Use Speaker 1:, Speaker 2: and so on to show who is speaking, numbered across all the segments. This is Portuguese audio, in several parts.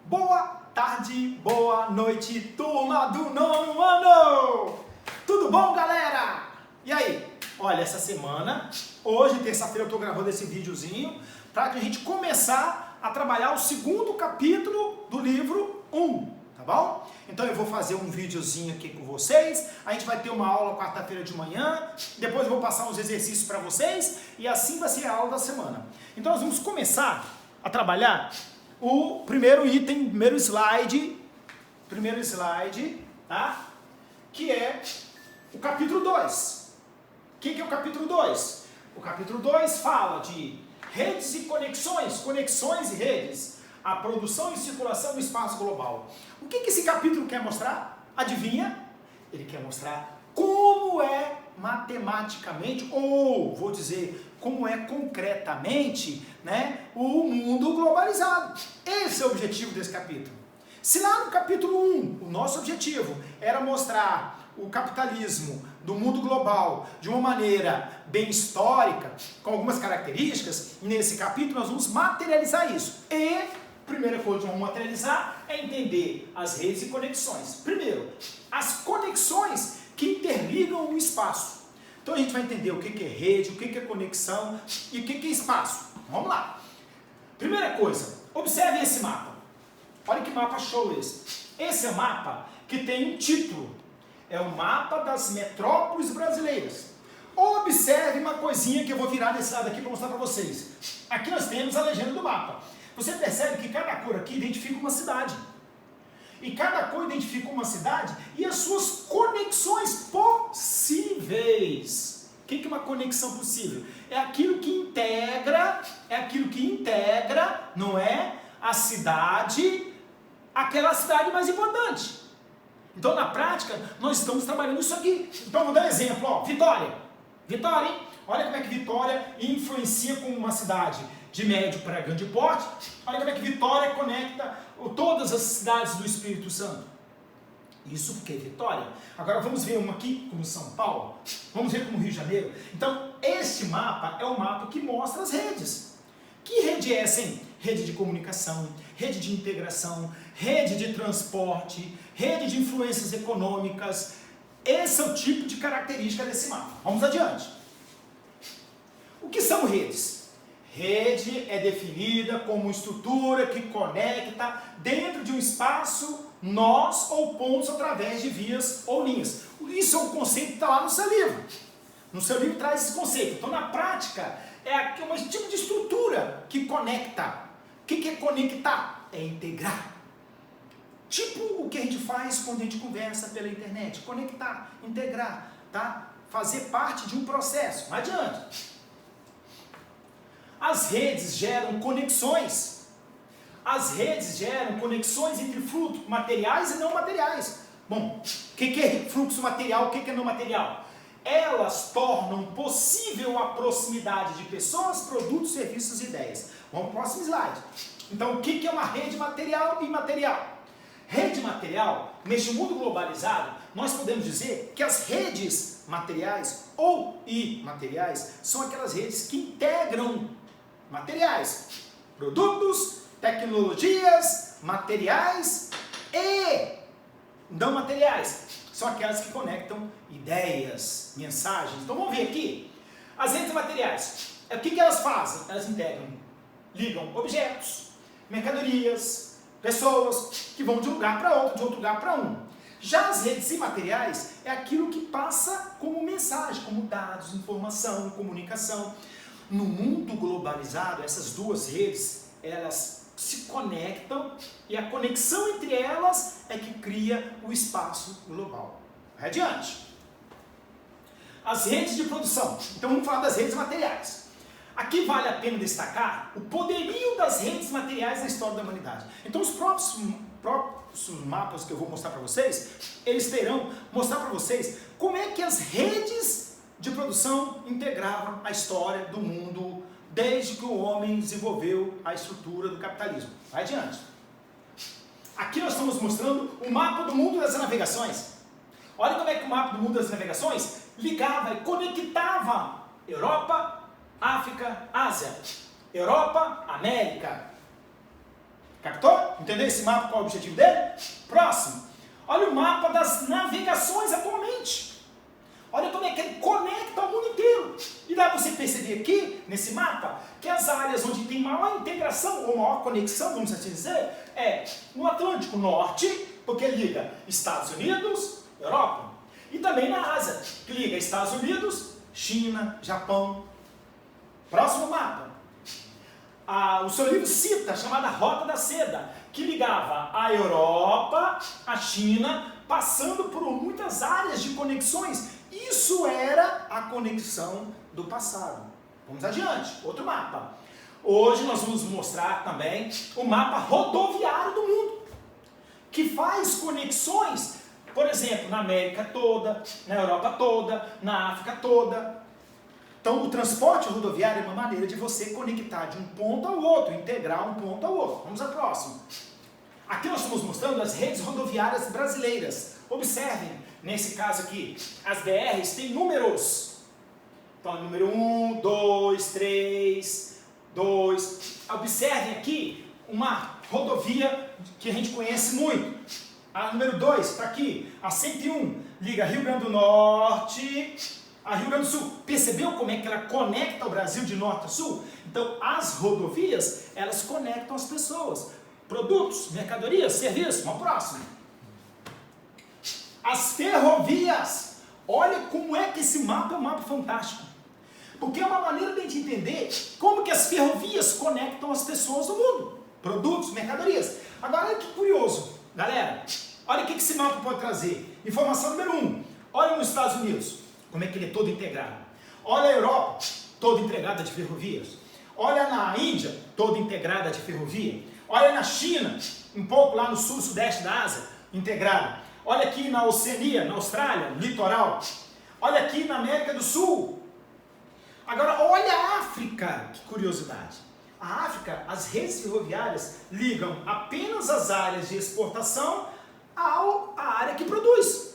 Speaker 1: Boa tarde, boa noite, turma do nono ano! Tudo bom, galera? E aí? Olha, essa semana, hoje, terça-feira, eu estou gravando esse videozinho para a gente começar a trabalhar o segundo capítulo do livro 1, tá bom? Então eu vou fazer um videozinho aqui com vocês, a gente vai ter uma aula quarta-feira de manhã, depois eu vou passar uns exercícios para vocês e assim vai ser a aula da semana. Então nós vamos começar a trabalhar o primeiro item, primeiro slide, tá? Que é o capítulo 2. O que é o capítulo 2? O capítulo 2 fala de redes e conexões, conexões e redes, a produção e circulação no espaço global. O que esse capítulo quer mostrar? Adivinha? Ele quer mostrar como é matematicamente, ou vou dizer, como é concretamente, né, o mundo globalizado. Esse é o objetivo desse capítulo. Se lá no capítulo 1, o nosso objetivo era mostrar o capitalismo do mundo global de uma maneira bem histórica, com algumas características, nesse capítulo nós vamos materializar isso. E a primeira coisa que vamos materializar é entender as redes e conexões. Primeiro, as conexões que interligam o espaço. Então a gente vai entender o que é rede, o que é conexão e o que é espaço. Vamos lá. Primeira coisa, observe esse mapa. Olha que mapa show esse. Esse é o mapa que tem um título. É o mapa das metrópoles brasileiras. Observe uma coisinha que eu vou virar desse lado aqui para mostrar para vocês. Aqui nós temos a legenda do mapa. Você percebe que cada cor aqui identifica uma cidade. E cada cor identifica uma cidade e as suas conexões possíveis. O que é uma conexão possível? É aquilo que integra, não é? A cidade, aquela cidade mais importante. Então, na prática, nós estamos trabalhando isso aqui. Então, vou dar um exemplo, ó, Vitória. Vitória, hein? Olha como é que Vitória influencia com uma cidade de médio para grande porte. Olha como é que Vitória conecta todas as cidades do Espírito Santo. Isso porque é Vitória. Agora vamos ver uma aqui como São Paulo. Vamos ver como Rio de Janeiro. Então, este mapa é o mapa que mostra as redes. Que rede é essa, hein? Rede de comunicação, rede de integração, rede de transporte, rede de influências econômicas. Esse é o tipo de característica desse mapa. Vamos adiante. O que são redes? Rede é definida como estrutura que conecta dentro de um espaço nós ou pontos através de vias ou linhas. Isso é um conceito que está lá no seu livro. No seu livro traz esse conceito. Então, na prática, é um tipo de estrutura que conecta. O que é conectar? É integrar. Tipo o que a gente faz quando a gente conversa pela internet. Conectar, integrar, tá? Fazer parte de um processo. Não adiante. As redes geram conexões. As redes geram conexões entre fluxos materiais e não materiais. Bom, o que é fluxo material, o que é não material? Elas tornam possível a proximidade de pessoas, produtos, serviços e ideias. Vamos para o próximo slide. Então, o que é uma rede material e imaterial? Rede material, neste mundo globalizado, nós podemos dizer que as redes materiais ou imateriais são aquelas redes que integram materiais, produtos, tecnologias, materiais e não materiais. São aquelas que conectam ideias, mensagens. Então vamos ver aqui. As redes materiais. O que elas fazem? Elas integram, ligam objetos, mercadorias, pessoas que vão de um lugar para outro, de outro lugar para um. Já as redes imateriais é aquilo que passa como mensagem, como dados, informação, comunicação. No mundo globalizado, essas duas redes, elas se conectam e a conexão entre elas é que cria o espaço global. Adiante. As redes de produção. Então vamos falar das redes materiais. Aqui vale a pena destacar o poderio das redes materiais na história da humanidade. Então os próximos mapas que eu vou mostrar para vocês, eles terão mostrar para vocês como é que as redes de produção integravam a história do mundo desde que o homem desenvolveu a estrutura do capitalismo. Vai adiante. Aqui nós estamos mostrando o mapa do mundo das navegações. Olha como é que o mapa do mundo das navegações ligava e conectava Europa, África, Ásia. Europa, América. Captou? Entendeu esse mapa, qual é o objetivo dele? Próximo. Olha o mapa das navegações atualmente. Olha como é que ele conecta o mundo inteiro. E dá para você perceber aqui, nesse mapa, que as áreas onde tem maior integração, ou maior conexão, vamos assim dizer, é no Atlântico Norte, porque liga Estados Unidos, Europa. E também na Ásia, que liga Estados Unidos, China, Japão. Próximo mapa. O seu livro cita a chamada Rota da Seda, que ligava a Europa, a China, passando por muitas áreas de conexões. Isso era a conexão do passado. Vamos adiante, outro mapa. Hoje nós vamos mostrar também o mapa rodoviário do mundo, que faz conexões, por exemplo, na América toda, na Europa toda, na África toda. Então, o transporte rodoviário é uma maneira de você conectar de um ponto ao outro, integrar um ponto ao outro. Vamos ao próximo. Aqui nós estamos mostrando as redes rodoviárias brasileiras. Observem, nesse caso aqui, as BRs têm números. Então, número 1, 2, 3, 2. Observem aqui uma rodovia que a gente conhece muito. A número 2, está aqui, a 101, liga Rio Grande do Norte a Rio Grande do Sul. Percebeu como é que ela conecta o Brasil de norte a sul? Então, as rodovias, elas conectam as pessoas. Produtos, mercadorias, serviços. Vamos ao próximo. As ferrovias. Olha como é que esse mapa é um mapa fantástico. Porque é uma maneira de a gente entender como que as ferrovias conectam as pessoas do mundo. Produtos, mercadorias. Agora, olha que curioso, galera. Olha o que esse mapa pode trazer. Informação número 1. Olha nos Estados Unidos, como é que ele é todo integrado. Olha a Europa, toda integrada de ferrovias. Olha na Índia, toda integrada de ferrovia. Olha na China, um pouco lá no sul, sudeste da Ásia, integrada. Olha aqui na Oceania, na Austrália, litoral. Olha aqui na América do Sul. Agora, olha a África, que curiosidade. A África, as redes ferroviárias ligam apenas as áreas de exportação à área que produz.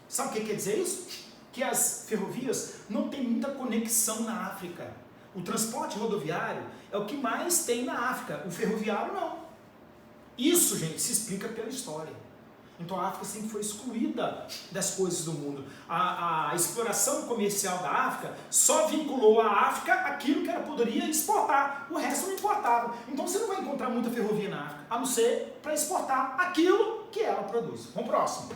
Speaker 1: Sabe o que quer dizer isso? Que as ferrovias não têm muita conexão na África. O transporte rodoviário é o que mais tem na África, o ferroviário não. Isso, gente, se explica pela história. Então a África sempre foi excluída das coisas do mundo. A exploração comercial da África só vinculou à África aquilo que ela poderia exportar. O resto não importava. Então você não vai encontrar muita ferrovia na África, a não ser para exportar aquilo que ela produz. Vamos próximo.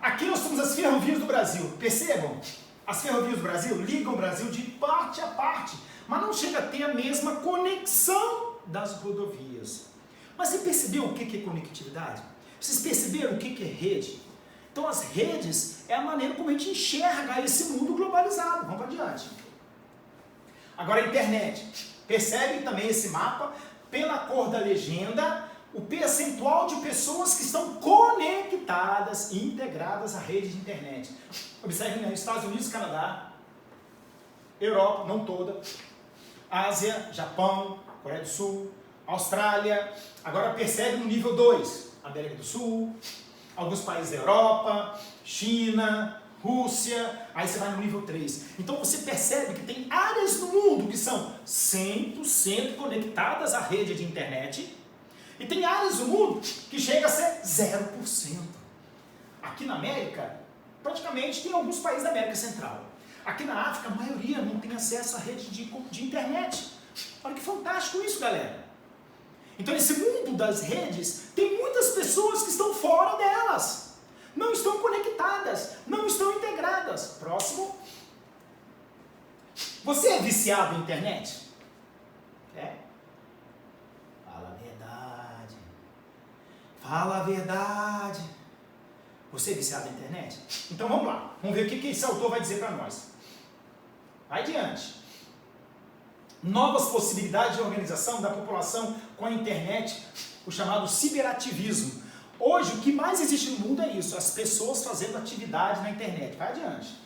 Speaker 1: Aqui nós temos as ferrovias do Brasil. Percebam? As ferrovias do Brasil ligam o Brasil de parte a parte, mas não chega a ter a mesma conexão das rodovias. Mas você percebeu o que é conectividade? Vocês perceberam o que é rede? Então as redes é a maneira como a gente enxerga esse mundo globalizado. Vamos adiante. Agora a internet. Percebem também esse mapa? Pela cor da legenda, o percentual de pessoas que estão conectadas e integradas à rede de internet. Observem, né? Estados Unidos, Canadá, Europa, não toda, Ásia, Japão, Coreia do Sul, Austrália. Agora percebe no nível 2, América do Sul, alguns países da Europa, China, Rússia, aí você vai no nível 3. Então você percebe que tem áreas no mundo que são 100% conectadas à rede de internet, e tem áreas do mundo que chega a ser 0%. Aqui na América, praticamente tem alguns países da América Central. Aqui na África, a maioria não tem acesso à rede de internet. Olha que fantástico isso, galera. Então, esse mundo das redes, tem muitas pessoas que estão fora delas. Não estão conectadas, não estão integradas. Próximo. Você é viciado em internet? É? Fala a verdade. Fala a verdade. Você é viciado na internet? Então vamos lá. Vamos ver o que esse autor vai dizer para nós. Vai adiante. Novas possibilidades de organização da população com a internet, o chamado ciberativismo. Hoje, o que mais existe no mundo é isso, as pessoas fazendo atividade na internet. Vai adiante.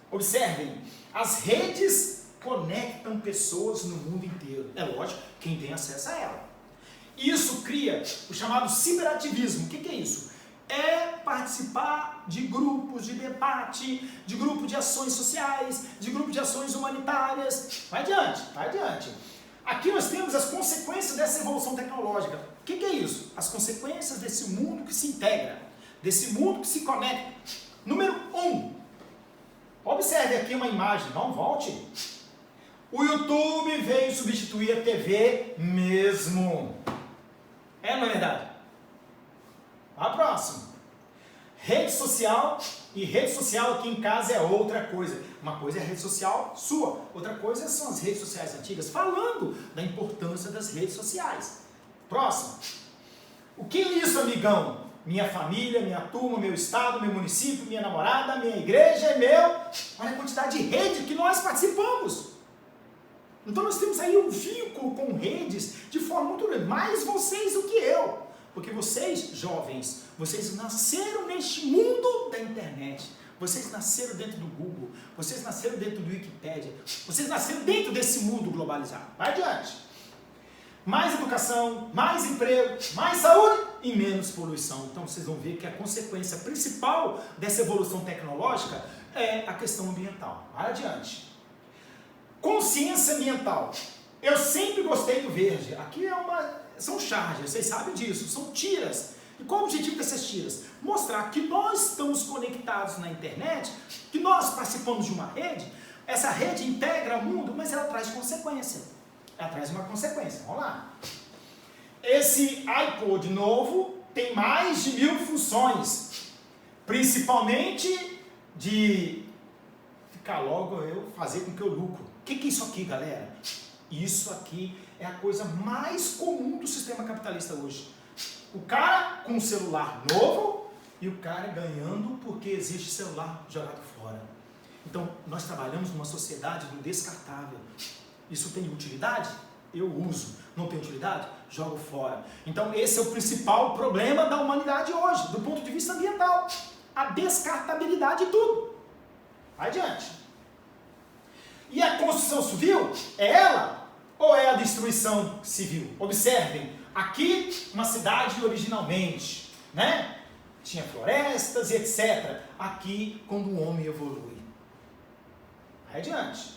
Speaker 1: Observem, as redes conectam pessoas no mundo inteiro. É lógico, quem tem acesso a ela. Isso cria o chamado ciberativismo. O que é isso? É participar de grupos de debate, de grupo de ações sociais, de grupo de ações humanitárias. Vai adiante, vai adiante. Aqui nós temos as consequências dessa evolução tecnológica. O que é isso? As consequências desse mundo que se integra, desse mundo que se conecta. Número 1. Observe aqui uma imagem, não volte. O YouTube veio substituir a TV mesmo. É, não é verdade? A próxima. Rede social, e rede social aqui em casa é outra coisa. Uma coisa é a rede social sua, outra coisa são as redes sociais antigas, falando da importância das redes sociais. Próximo. O que é isso, amigão? Minha família, minha turma, meu estado, meu município, minha namorada, minha igreja é meu. Olha a quantidade de rede que nós participamos. Então nós temos aí um vínculo com redes de forma muito grande, mais vocês do que eu. Porque vocês, jovens, vocês nasceram neste mundo da internet. Vocês nasceram dentro do Google. Vocês nasceram dentro do Wikipedia. Vocês nasceram dentro desse mundo globalizado. Vai adiante. Mais educação, mais emprego, mais saúde e menos poluição. Então vocês vão ver que a consequência principal dessa evolução tecnológica é a questão ambiental. Vai adiante. Consciência ambiental. Eu sempre gostei do verde. Aqui são charges, vocês sabem disso, são tiras. E qual é o objetivo dessas tiras? Mostrar que nós estamos conectados na internet, que nós participamos de uma rede, essa rede integra o mundo, mas ela traz consequência. Ela traz uma consequência. Vamos lá. Esse iPod novo tem mais de 1000 funções, principalmente de ficar logo eu fazer com que eu lucro. O que é isso aqui, galera? Isso aqui é a coisa mais comum do sistema capitalista hoje. O cara com um celular novo e o cara ganhando porque existe celular jogado fora. Então, nós trabalhamos numa sociedade do descartável. Isso tem utilidade? Eu uso. Não tem utilidade? Jogo fora. Então, esse é o principal problema da humanidade hoje, do ponto de vista ambiental. A descartabilidade de tudo. Vai adiante. E a construção civil, é ela ou é a destruição civil? Observem, aqui uma cidade originalmente, né? Tinha florestas e etc. Aqui, quando o homem evolui. Vai adiante.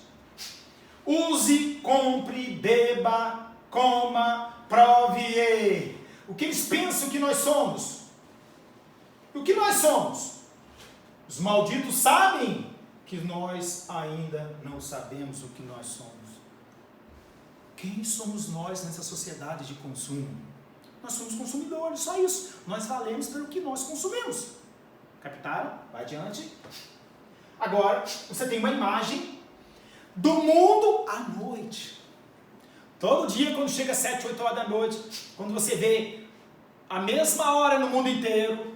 Speaker 1: Use, compre, beba, coma, prove. O que eles pensam que nós somos? O que nós somos? Os malditos sabem que nós ainda não sabemos o que nós somos. Quem somos nós nessa sociedade de consumo? Nós somos consumidores, só isso. Nós valemos pelo que nós consumimos. Captaram? Vai adiante. Agora, você tem uma imagem do mundo à noite. Todo dia, quando chega às 7, 8 horas da noite, quando você vê a mesma hora no mundo inteiro,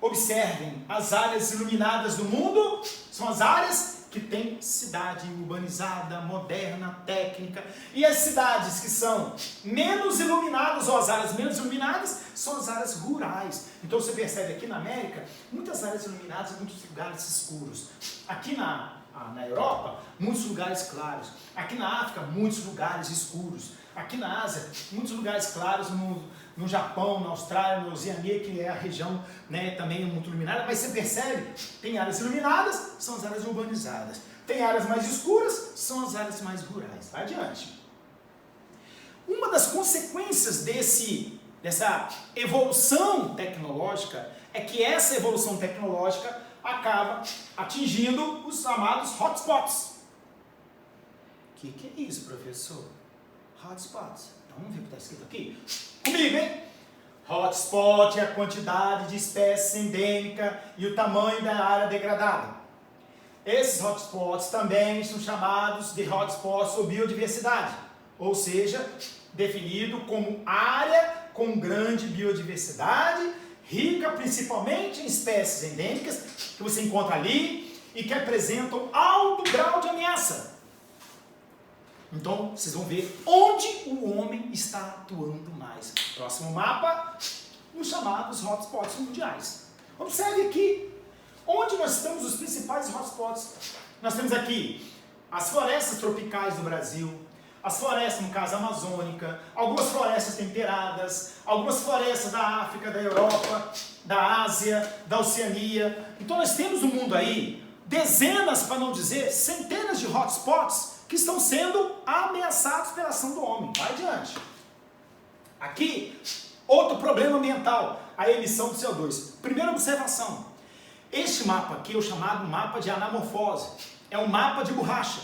Speaker 1: observem, as áreas iluminadas do mundo são as áreas que tem cidade urbanizada, moderna, técnica. E as cidades que são menos iluminadas, ou as áreas menos iluminadas, são as áreas rurais. Então você percebe aqui na América, muitas áreas iluminadas e muitos lugares escuros. Aqui na Europa, muitos lugares claros. Aqui na África, muitos lugares escuros. Aqui na Ásia, muitos lugares claros no Japão, na Austrália, na Oceania, que é a região, né, também muito iluminada, mas você percebe, tem áreas iluminadas, são as áreas urbanizadas. Tem áreas mais escuras, são as áreas mais rurais. Vai adiante. Uma das consequências dessa evolução tecnológica é que essa evolução tecnológica acaba atingindo os chamados hotspots. O que é isso, professor? Hotspots. Então vamos ver o que está escrito aqui? Comigo, hein? Hotspot é a quantidade de espécies endêmica e o tamanho da área degradada. Esses hotspots também são chamados de hotspots ou biodiversidade, ou seja, definido como área com grande biodiversidade, rica principalmente em espécies endêmicas que você encontra ali e que apresentam alto grau de ameaça. Então, vocês vão ver onde o homem está atuando mais. Próximo mapa, os chamados hotspots mundiais. Observe aqui, onde nós temos os principais hotspots. Nós temos aqui as florestas tropicais do Brasil, as florestas, no caso, amazônica, algumas florestas temperadas, algumas florestas da África, da Europa, da Ásia, da Oceania. Então, nós temos no mundo aí dezenas, para não dizer centenas de hotspots que estão sendo ameaçados pela ação do homem. Vai adiante. Aqui, outro problema ambiental, a emissão de CO2. Primeira observação, este mapa aqui é o chamado mapa de anamorfose, é um mapa de borracha.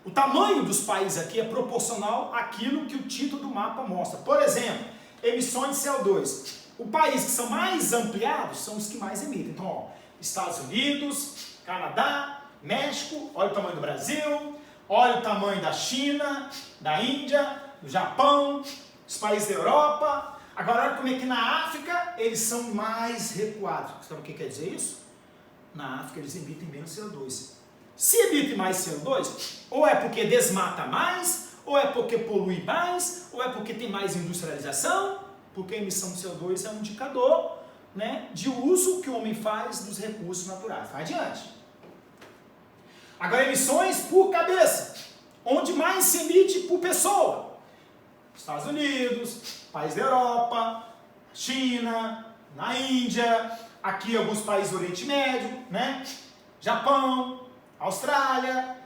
Speaker 1: O tamanho dos países aqui é proporcional àquilo que o título do mapa mostra. Por exemplo, emissões de CO2. Os países que são mais ampliados são os que mais emitem. Então, ó, Estados Unidos, Canadá, México, olha o tamanho do Brasil, olha o tamanho da China, da Índia, do Japão, os países da Europa. Agora, olha como é que na África eles são mais recuados. Sabe o que quer dizer isso? Na África eles emitem menos CO2. Se emite mais CO2, ou é porque desmata mais, ou é porque polui mais, ou é porque tem mais industrialização, porque a emissão de CO2 é um indicador, né, de uso que o homem faz dos recursos naturais. Vai adiante. Agora, emissões por cabeça. Onde mais se emite por pessoa? Estados Unidos, países da Europa, China, na Índia, aqui alguns países do Oriente Médio, né? Japão, Austrália.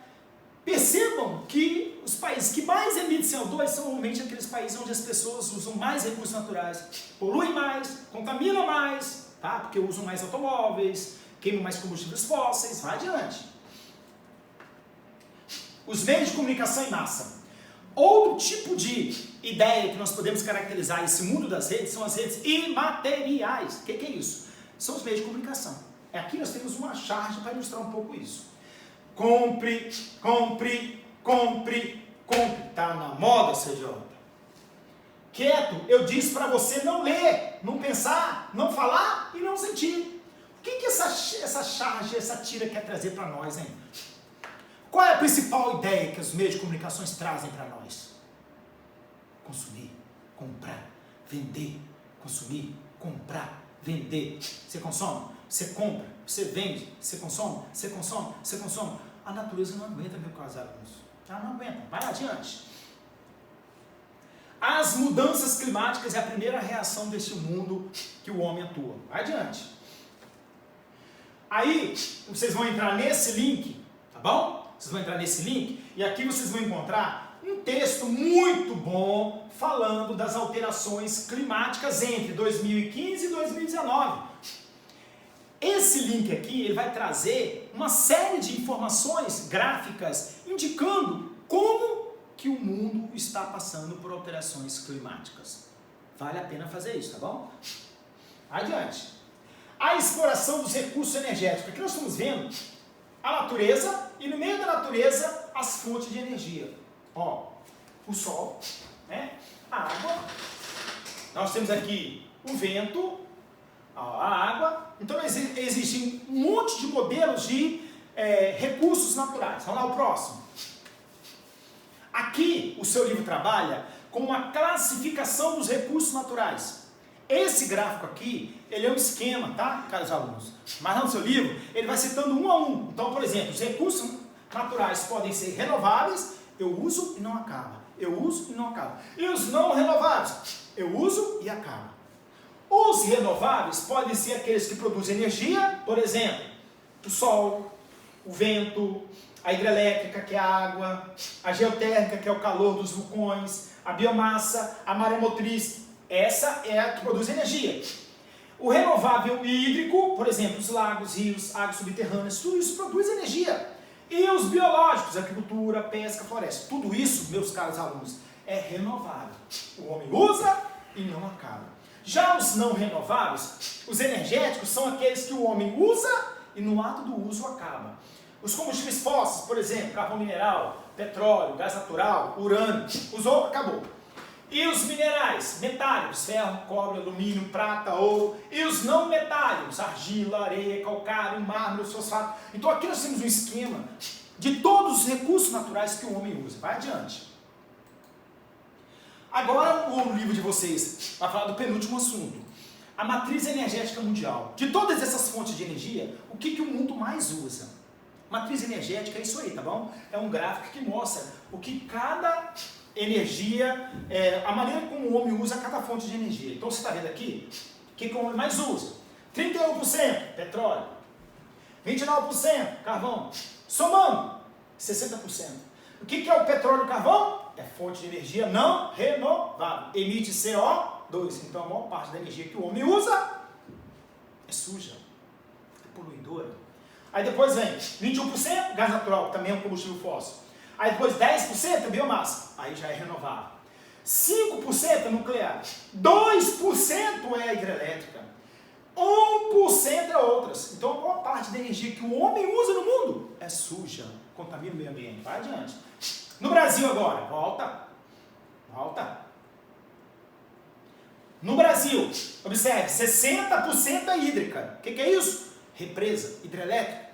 Speaker 1: Percebam que os países que mais emitem CO2 são normalmente aqueles países onde as pessoas usam mais recursos naturais, poluem mais, contaminam mais, tá? Porque usam mais automóveis, queimam mais combustíveis fósseis, vai adiante. Os meios de comunicação em massa. Outro tipo de ideia que nós podemos caracterizar esse mundo das redes são as redes imateriais. O que é isso? São os meios de comunicação. Aqui nós temos uma charge para ilustrar um pouco isso. Compre, compre, compre, compre. Está na moda, CJ. Quieto, eu disse para você não ler, não pensar, não falar e não sentir. O que essa charge, essa tira quer trazer para nós, hein? Qual é a principal ideia que os meios de comunicações trazem para nós? Consumir, comprar, vender. Consumir, comprar, vender. Você consome, você compra, você vende, você consome, você consome, você consome. A natureza não aguenta, meu caro alunos. Ela não aguenta. Vai adiante. As mudanças climáticas é a primeira reação deste mundo que o homem atua. Vai adiante. Aí, vocês vão entrar nesse link, tá bom? Vocês vão entrar nesse link e aqui vocês vão encontrar um texto muito bom falando das alterações climáticas entre 2015 e 2019. Esse link aqui ele vai trazer uma série de informações gráficas indicando como que o mundo está passando por alterações climáticas. Vale a pena fazer isso, tá bom? Adiante. A exploração dos recursos energéticos. Aqui nós estamos vendo a natureza e no meio da natureza as fontes de energia. Ó, o sol, né? A água. Nós temos aqui o vento, ó, a água. Então existem um monte de modelos de recursos naturais. Vamos lá, o próximo. Aqui o seu livro trabalha com uma classificação dos recursos naturais. Esse gráfico aqui, ele é um esquema, tá, caros alunos? Mas lá no seu livro, ele vai citando um a um. Então, por exemplo, os recursos naturais podem ser renováveis, eu uso e não acaba. Eu uso e não acaba. E os não renováveis, eu uso e acaba. Os renováveis podem ser aqueles que produzem energia, por exemplo, o sol, o vento, a hidrelétrica, que é a água, a geotérmica, que é o calor dos vulcões, a biomassa, a maremotriz. Essa é a que produz energia. O renovável hídrico, por exemplo, os lagos, rios, águas subterrâneas, tudo isso produz energia. E os biológicos, agricultura, pesca, floresta, tudo isso, meus caros alunos, é renovável. O homem usa e não acaba. Já os não renováveis, os energéticos, são aqueles que o homem usa e no ato do uso acaba. Os combustíveis fósseis, por exemplo, carvão mineral, petróleo, gás natural, urânio, usou, acabou. E os minerais metálicos, ferro, cobre, alumínio, prata, ouro. E os não metálicos, argila, areia, calcário, mármore, fosfato. Então aqui nós temos um esquema de todos os recursos naturais que o homem usa. Vai adiante. Agora o livro de vocês vai falar do penúltimo assunto. A matriz energética mundial. De todas essas fontes de energia, o que o mundo mais usa? Matriz energética é isso aí, tá bom? É um gráfico que mostra o que cada energia, a maneira como o homem usa cada fonte de energia. Então você está vendo aqui, o que o homem mais usa? 31% petróleo, 29% carvão, somando 60%. O que é o petróleo e o carvão? É fonte de energia não renovável. Emite CO2. Então a maior parte da energia que o homem usa é suja, é poluidora. Aí depois vem 21% gás natural, que também é um combustível fóssil. Aí depois 10% é biomassa, aí já é renovável. 5% é nuclear. 2% é hidrelétrica. 1% é outras. Então a maior parte da energia que o homem usa no mundo é suja, contamina o meio ambiente. Vai adiante. No Brasil agora, volta. No Brasil, observe, 60% é hídrica. O que é isso? Represa, hidrelétrica.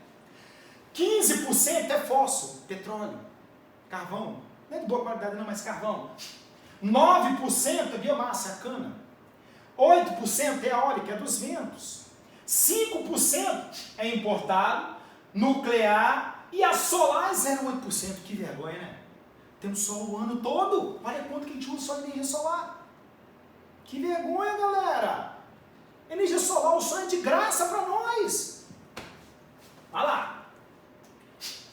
Speaker 1: 15% é fóssil, petróleo, carvão. Não é de boa qualidade não, mas carvão. 9% é biomassa, a cana. 8% é eólica, é dos ventos. 5% é importado, nuclear e a solar é 0,8%. Que vergonha, né? Temos sol o ano todo. Olha quanto que a gente usa só de energia solar. Que vergonha, galera! Energia solar, o sol é de graça para nós. Vai lá.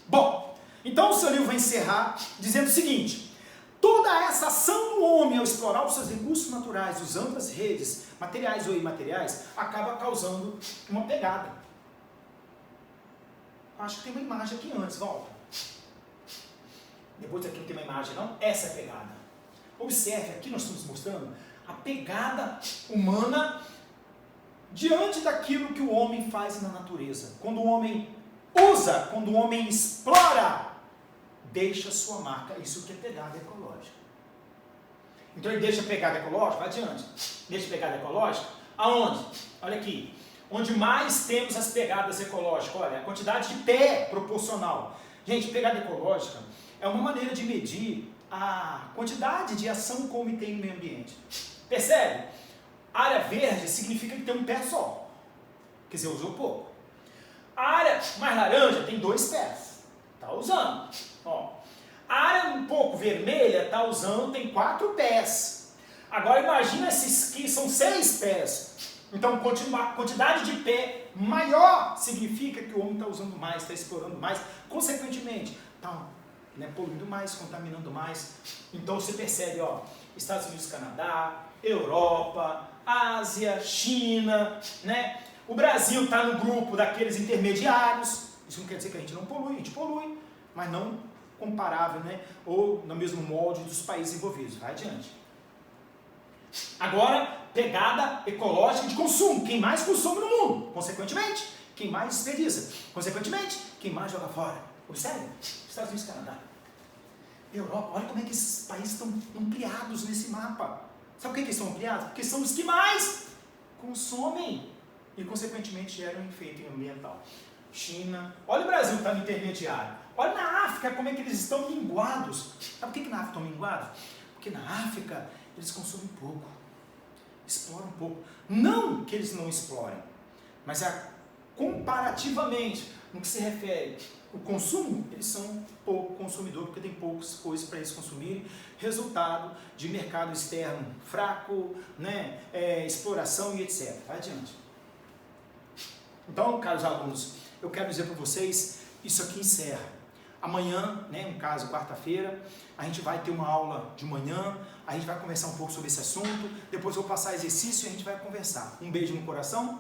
Speaker 1: Bom, então o seu livro vai encerrar dizendo o seguinte: toda essa ação do homem ao explorar os seus recursos naturais, usando as redes, materiais ou imateriais, acaba causando uma pegada. Acho que tem uma imagem aqui antes, volta. Depois aqui não tem uma imagem não, essa é a pegada. Observe, aqui nós estamos mostrando a pegada humana diante daquilo que o homem faz na natureza. Quando o homem usa, quando o homem explora, deixa sua marca. Isso que é pegada ecológica. Então ele deixa pegada ecológica, vai adiante. Deixa pegada ecológica, aonde? Olha aqui. Onde mais temos as pegadas ecológicas. Olha, a quantidade de pé proporcional. Gente, pegada ecológica é uma maneira de medir a quantidade de ação que o homem tem no meio ambiente. Percebe? Área verde significa que tem um pé só. Quer dizer, usou pouco. A área mais laranja tem 2 pés. Está usando. Ó. A área um pouco vermelha está usando, tem 4 pés. Agora imagina esses que são 6 pés. Então, quantidade de pé maior significa que o homem está usando mais, está explorando mais. Consequentemente, está poluindo mais, contaminando mais. Então você percebe, ó, Estados Unidos, Canadá, Europa, Ásia, China, né? O Brasil está no grupo daqueles intermediários. Isso não quer dizer que a gente não polui, a gente polui, mas não comparável, né? Ou no mesmo molde dos países envolvidos. Vai adiante. Agora, pegada ecológica de consumo. Quem mais consome no mundo? Consequentemente, quem mais desperdiça? Consequentemente, quem mais joga fora? Observe, Estados Unidos, Canadá, Europa, olha como é que esses países estão ampliados nesse mapa. Sabe por que eles estão ampliados? Porque são os que mais consomem e, consequentemente, geram efeito ambiental. China, olha o Brasil que está no intermediário. Olha na África como é que eles estão minguados. Sabe por que na África estão minguados? Porque na África eles consomem pouco, exploram pouco. Não que eles não explorem, mas comparativamente, no que se refere o consumo, eles são pouco consumidor, porque tem poucas coisas para eles consumirem, resultado de mercado externo fraco, né, exploração e etc. Vai adiante. Então, caros alunos, eu quero dizer para vocês, isso aqui encerra. Amanhã, né, no caso, quarta-feira, a gente vai ter uma aula de manhã, a gente vai conversar um pouco sobre esse assunto, depois eu vou passar exercício e a gente vai conversar. Um beijo no coração.